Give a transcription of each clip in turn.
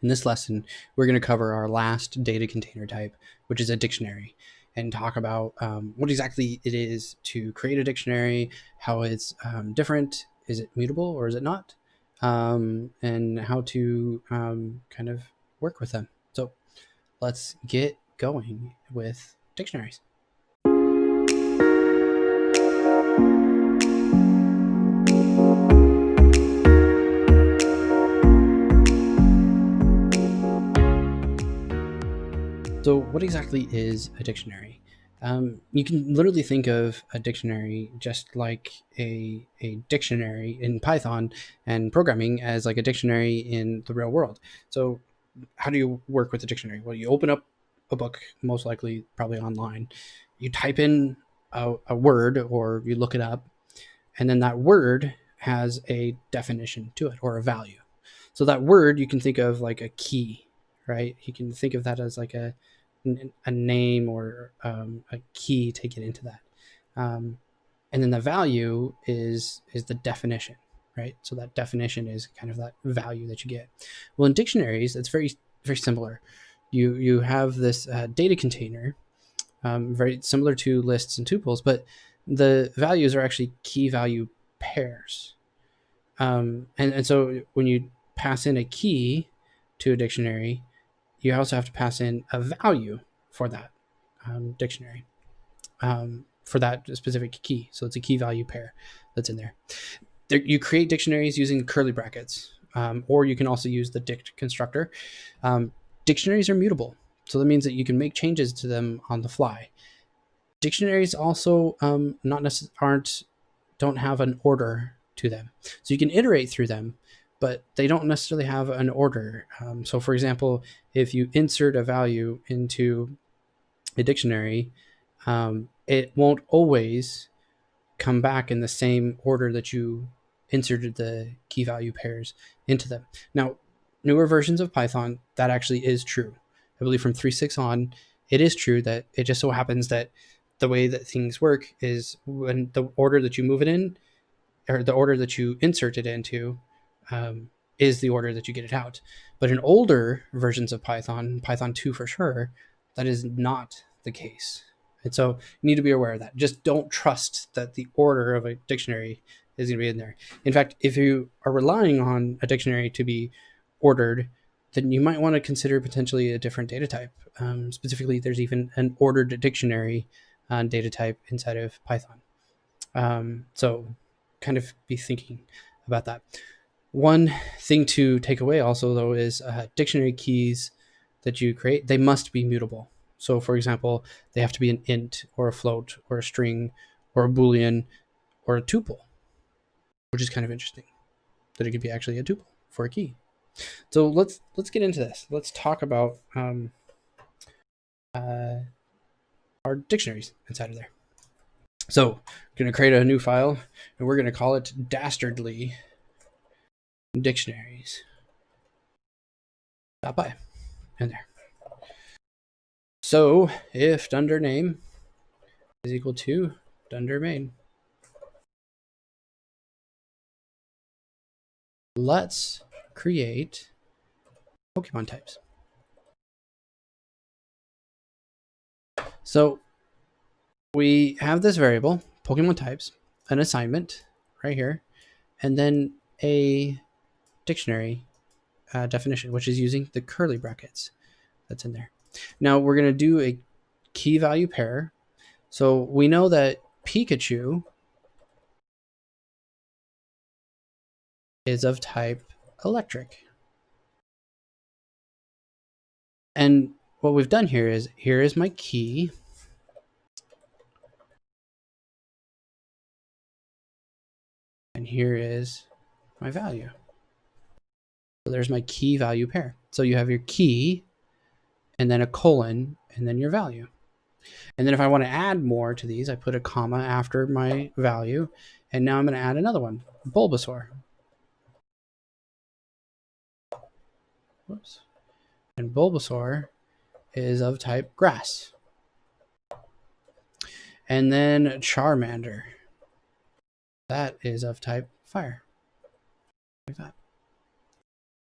In this lesson, we're going to cover our last data container type, which is a dictionary, and talk about what exactly it is to create a dictionary, how it's different, is it mutable or is it not, and how to kind of work with them. So let's get going with dictionaries. So what exactly is a dictionary? You can literally think of a dictionary just like a dictionary in Python and programming as like a dictionary in the real world. So how do you work with a dictionary? Well, you open up a book, most likely probably online. You type in a word or you look it up, and then that word has a definition to it or a value. So that word you can think of like a key, right? You can think of that as like a name or a key to get into that. And then the value is the definition, right? So that definition is kind of that value that you get. Well, in dictionaries, it's very, very similar. You have this data container, very similar to lists and tuples, but the values are actually key value pairs. And so when you pass in a key to a dictionary, you also have to pass in a value for that dictionary, for that specific key. So it's a key value pair that's in there. You create dictionaries using curly brackets, or you can also use the dict constructor. Dictionaries are mutable, so that means that you can make changes to them on the fly. Dictionaries also don't have an order to them, so you can iterate through them, but they don't necessarily have an order. So for example, if you insert a value into a dictionary, it won't always come back in the same order that you inserted the key value pairs into them. Now, newer versions of Python, that actually is true. I believe from 3.6 on, it is true that it just so happens that the way that things work is when the order that you move it in, or the order that you insert it into, is the order that you get it out. But in older versions of Python, Python 2 for sure, that is not the case. And so you need to be aware of that. Just don't trust that the order of a dictionary is going to be in there. In fact, if you are relying on a dictionary to be ordered, then you might want to consider potentially a different data type. Specifically, there's even an ordered dictionary data type inside of Python. So kind of be thinking about that. One thing to take away also, though, is dictionary keys that you create, they must be mutable. So for example, they have to be an int or a float or a string or a Boolean or a tuple, which is kind of interesting that it could be actually a tuple for a key. So let's get into this. Let's talk about our dictionaries inside of there. So I'm going to create a new file, and we're going to call it dastardly dictionaries.py in there. So if dunder name is equal to dunder main, let's create Pokemon types. So we have this variable, Pokemon types, an assignment right here, and then a dictionary definition, which is using the curly brackets that's in there. Now we're going to do a key value pair. So we know that Pikachu is of type electric. And what we've done here is my key. And here is my value. So there's my key value pair. So you have your key and then a colon and then your value. And then if I want to add more to these, I put a comma after my value. And now I'm going to add another one, Bulbasaur. Whoops. And Bulbasaur is of type grass. And then Charmander. That is of type fire. Like that.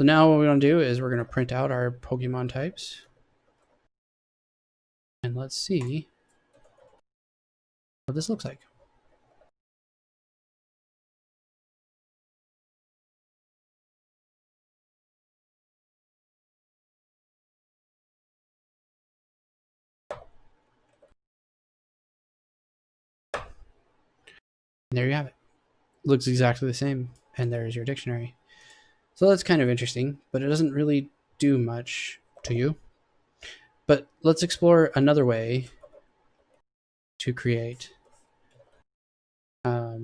So now what we're going to do is we're going to print out our Pokemon types. And let's see what this looks like. And there you have it. Looks exactly the same. And there's your dictionary. So that's kind of interesting, but it doesn't really do much to you. But let's explore another way to create a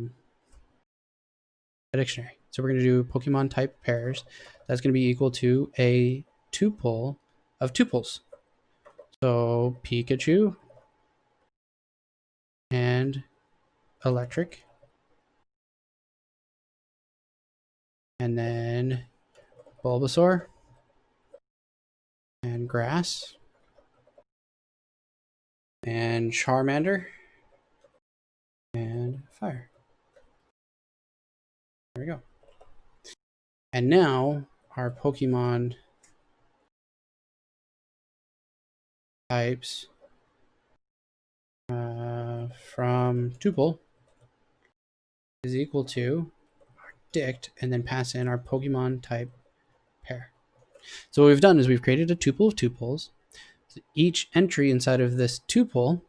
dictionary. So we're going to do Pokemon type pairs. That's going to be equal to a tuple of tuples. So Pikachu and electric. And then Bulbasaur and grass and Charmander and fire. There we go. And now our Pokemon types from tuple is equal to our dict and then pass in our Pokemon type pair. So what we've done is we've created a tuple of tuples. So each entry inside of this tuple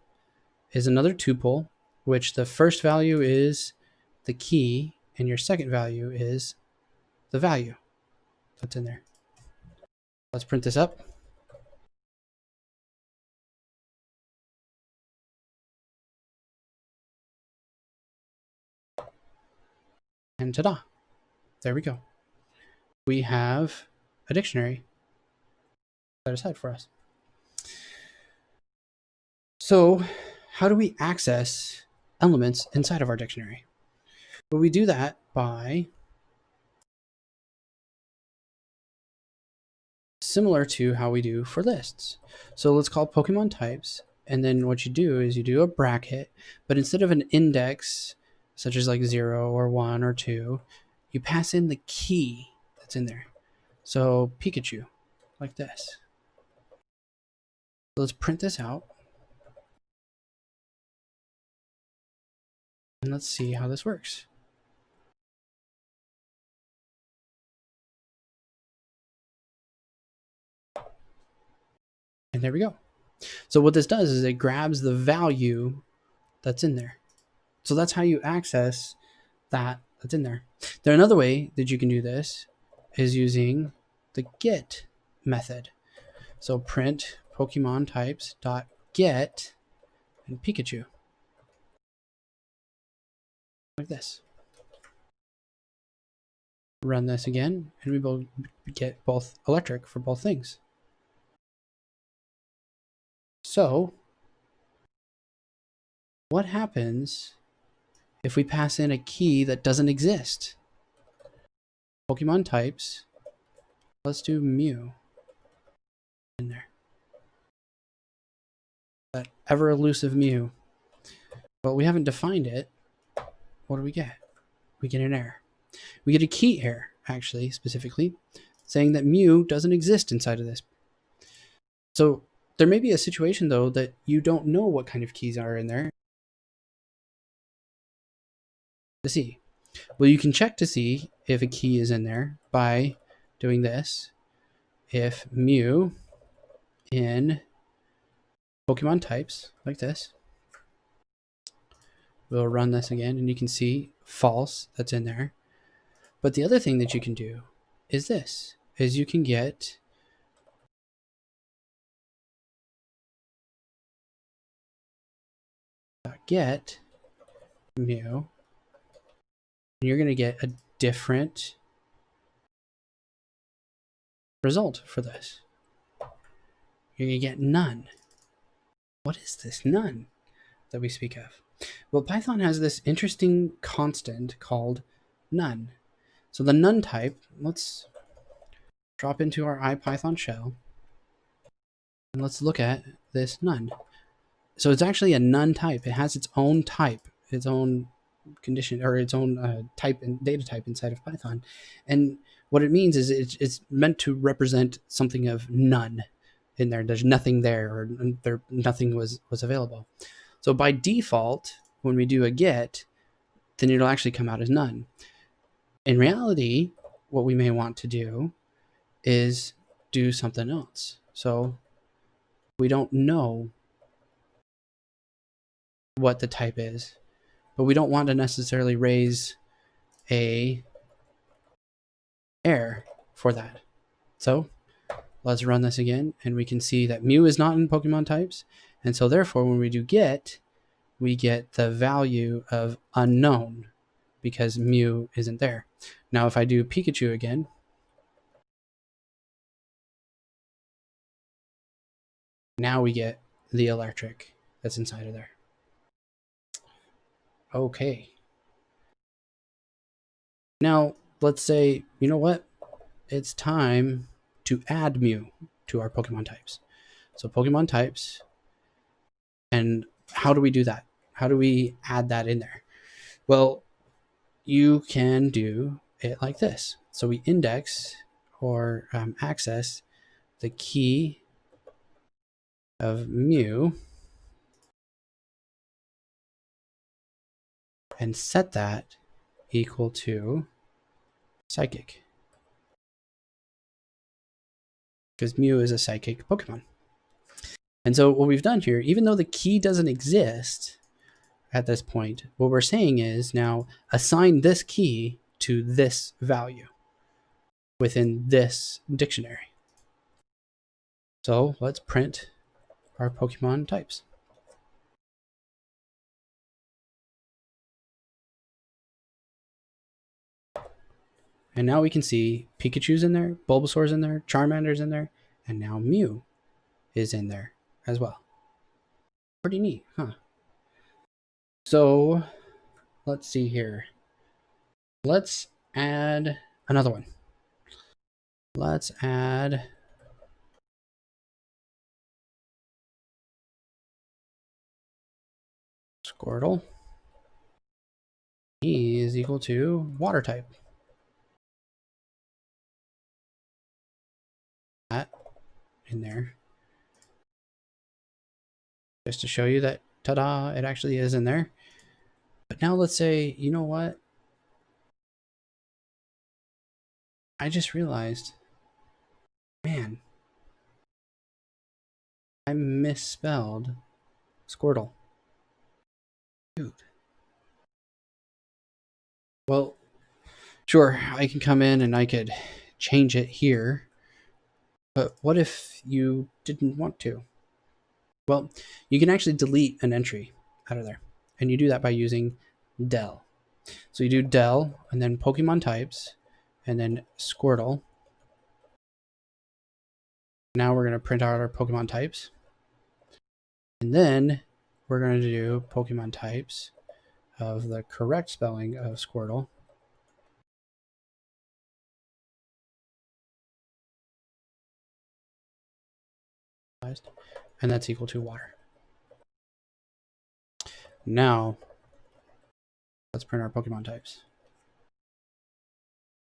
is another tuple, which the first value is the key and your second value is the value that's in there. Let's print this up. And ta-da, there we go. We have a dictionary set aside for us. So how do we access elements inside of our dictionary? Well, we do that by similar to how we do for lists. So let's call Pokemon types. And then what you do is you do a bracket, but instead of an index, such as like 0 or 1 or 2, you pass in the key that's in there. So Pikachu, like this. So let's print this out. And let's see how this works. And there we go. So what this does is it grabs the value that's in there. So that's how you access that's in there. Then another way that you can do this is using the get method. So print Pokemon types dot get and Pikachu, like this. Run this again, and we will get both electric for both things. So what happens if we pass in a key that doesn't exist? Pokemon types, let's do Mew in there. That ever elusive Mew. But we haven't defined it. What do we get? We get an error. We get a key error, actually, specifically, saying that Mew doesn't exist inside of this. So there may be a situation, though, that you don't know what kind of keys are in there to see. Well, you can check to see if a key is in there by doing this. If Mew in Pokemon types, like this, we'll run this again, and you can see false, that's in there. But the other thing that you can do is this, is you can get get Mew, and you're going to get a different result for this. You're going to get none. What is this none that we speak of? Well, Python has this interesting constant called none. So the none type, let's drop into our IPython shell, and let's look at this none. So it's actually a none type. It has its own type, its own condition, or its own type and data type inside of Python. And what it means is it's meant to represent something of none in there. There's nothing there, or nothing was available. So by default, when we do a get, then it'll actually come out as none. In reality, what we may want to do is do something else. So we don't know what the type is, but we don't want to necessarily raise a error for that. So let's run this again, and we can see that Mew is not in Pokemon types, and so therefore when we do get, we get the value of unknown because Mew isn't there. Now if I do Pikachu again, now we get the electric that's inside of there. Okay. Now let's say, you know what? It's time to add Mew to our Pokemon types. So Pokemon types, and how do we do that? How do we add that in there? Well, you can do it like this. So we index or access the key of Mew and set that equal to psychic, because Mew is a psychic Pokemon. And so what we've done here, even though the key doesn't exist at this point, what we're saying is now assign this key to this value within this dictionary. So let's print our Pokemon types. And now we can see Pikachu's in there, Bulbasaur's in there, Charmander's in there, and now Mew is in there as well. Pretty neat, huh? So let's see here. Let's add another one. Let's add Squirtle. He is equal to water type. That in there. Just to show you that, ta-da, it actually is in there. But now let's say, you know what? I just realized, man, I misspelled Squirtle. Dude. Well, sure, I can come in and I could change it here. But what if you didn't want to? Well, you can actually delete an entry out of there. And you do that by using del. So you do del and then Pokemon types and then Squirtle. Now we're going to print out our Pokemon types. And then we're going to do Pokemon types of the correct spelling of Squirtle. And that's equal to water. Now, let's print our Pokemon types.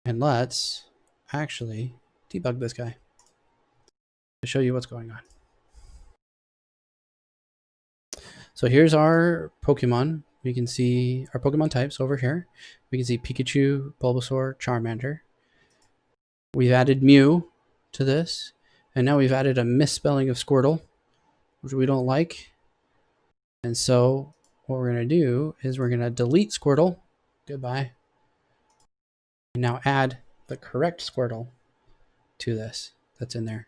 And let's actually debug this guy to show you what's going on. So here's our Pokemon. We can see our Pokemon types over here. We can see Pikachu, Bulbasaur, Charmander. We've added Mew to this. And now we've added a misspelling of Squirtle, which we don't like. And so what we're going to do is we're going to delete Squirtle. Goodbye. And now add the correct Squirtle to this that's in there.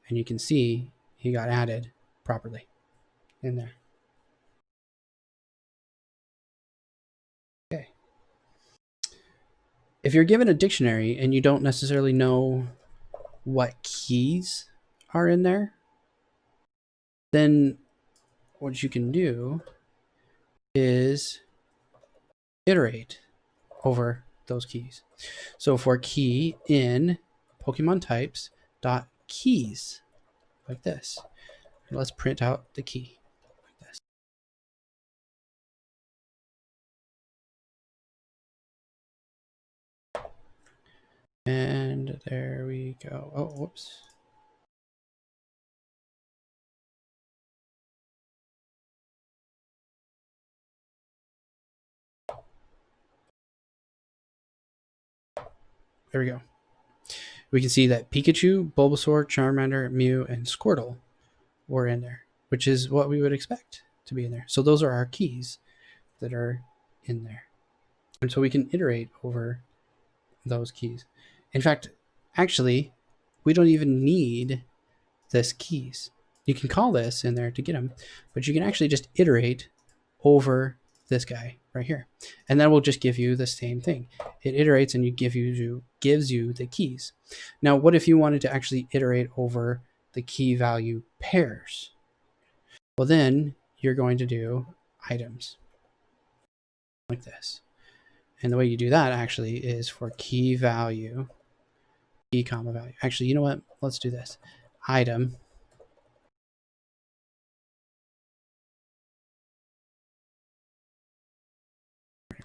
And you can see he got added properly in there. Okay. If you're given a dictionary and you don't necessarily know what keys are in there, then what you can do is iterate over those keys. So for key in Pokemon types dot keys, like this. And let's print out the key like this. And there we go. Oh, whoops. There we go. We can see that Pikachu, Bulbasaur, Charmander, Mew, and Squirtle were in there, which is what we would expect to be in there. So those are our keys that are in there. And so we can iterate over those keys. In fact, actually, we don't even need this keys. You can call this in there to get them, but you can actually just iterate over this guy right here, and that will just give you the same thing. It iterates and gives you the keys. Now, what if you wanted to actually iterate over the key value pairs? Well, then you're going to do items like this, and the way you do that actually is for key value, key comma value. Actually, you know what? Let's do this. Item.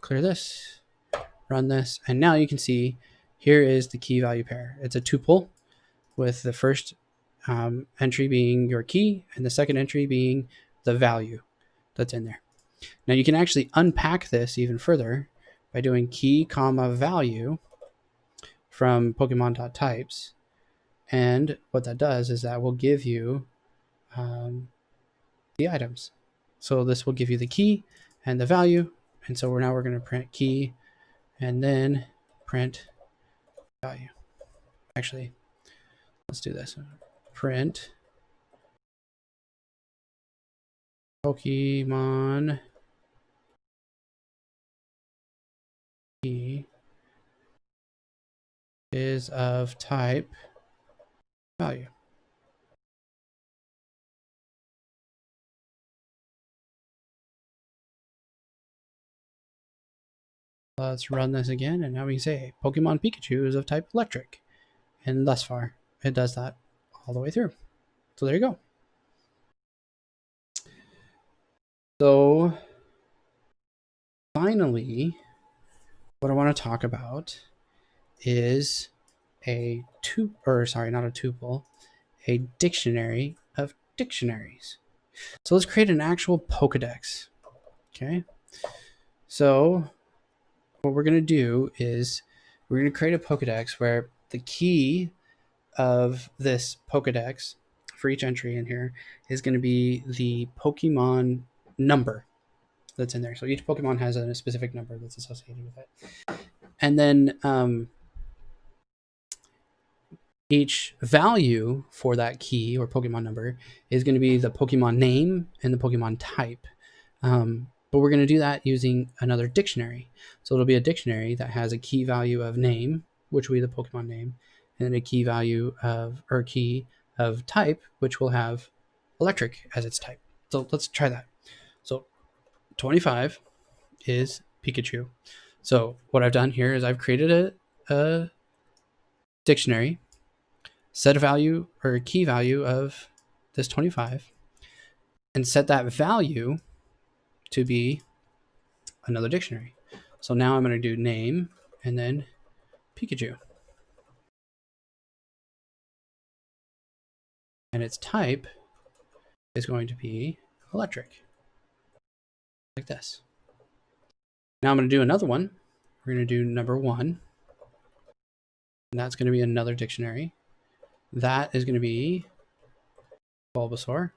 Clear this. Run this, and now you can see here is the key value pair. It's a tuple with the first entry being your key and the second entry being the value that's in there. Now you can actually unpack this even further by doing key comma value from Pokemon.types, and what that does is that will give you the items. So this will give you the key and the value, and so we're going to print key and then print value. Actually, let's do this. Print Pokemon key is of type value. Let's run this again, and now we can say Pokemon Pikachu is of type electric. And thus far, it does that all the way through. So there you go. So finally, what I want to talk about is a dictionary of dictionaries. So let's create an actual Pokedex. Okay. So what we're going to do is we're going to create a Pokedex where the key of this Pokedex for each entry in here is going to be the Pokemon number that's in there. So each Pokemon has a specific number that's associated with it. And then each value for that key or Pokemon number is going to be the Pokemon name and the Pokemon type. But we're going to do that using another dictionary. So it'll be a dictionary that has a key value of name, which will be the Pokemon name, and then a key value of, or key of type, which will have electric as its type. So let's try that. So 25 is Pikachu. So what I've done here is I've created a dictionary, set a value or a key value of this 25, and set that value to be another dictionary. So now I'm going to do name and then Pikachu. And its type is going to be electric, like this. Now I'm going to do another one. We're going to do number 1, and that's going to be another dictionary. That is going to be Bulbasaur.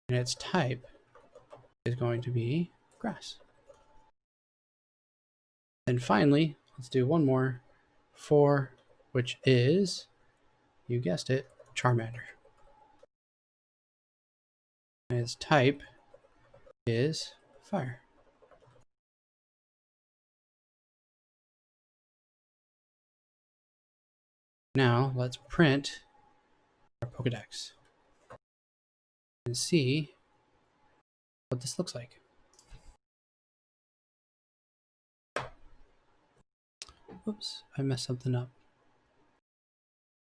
And its type is going to be grass. And finally, let's do one more, 4, which is, you guessed it, Charmander. And its type is fire. Now let's print our Pokedex and see what this looks like. Oops, I messed something up.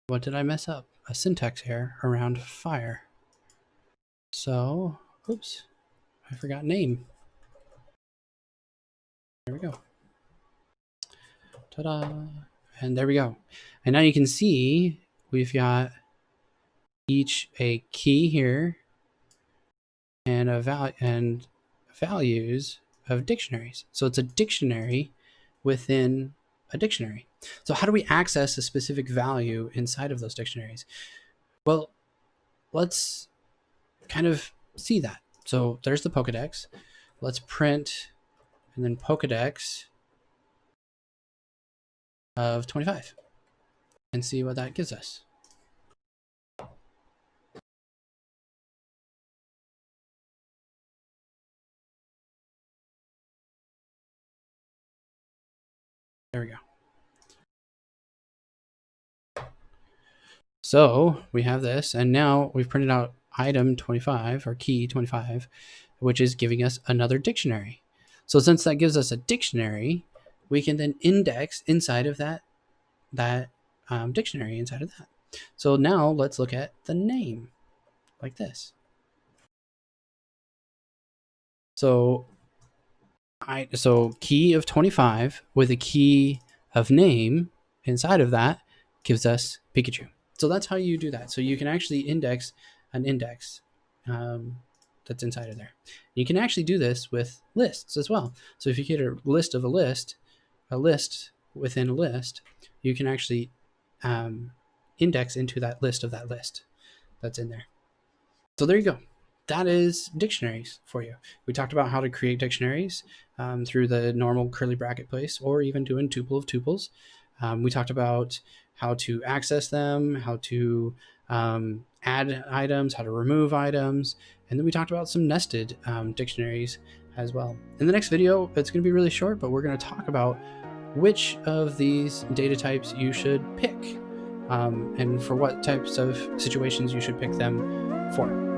What did I mess up? A syntax error around fire. So Oops, I forgot name. There we go. Ta-da. And there we go. And now you can see we've got each a key here and and values of dictionaries. So it's a dictionary within a dictionary. So how do we access a specific value inside of those dictionaries? Well, let's kind of see that. So there's the Pokedex. Let's print and then Pokedex of 25 and see what that gives us. There we go. So we have this, and now we've printed out item 25 or key 25, which is giving us another dictionary. So since that gives us a dictionary, we can then index inside of that dictionary inside of that. So now let's look at the name like this. So key of 25 with a key of name inside of that gives us Pikachu. So that's how you do that. So you can actually index an index that's inside of there. You can actually do this with lists as well. So if you get a list of a list within a list, you can actually index into that list that's in there. So there you go. That is dictionaries for you. We talked about how to create dictionaries through the normal curly bracket place, or even doing tuple of tuples. We talked about how to access them, how to add items, how to remove items, and then we talked about some nested dictionaries as well. In the next video, it's going to be really short, but we're going to talk about which of these data types you should pick and for what types of situations you should pick them for.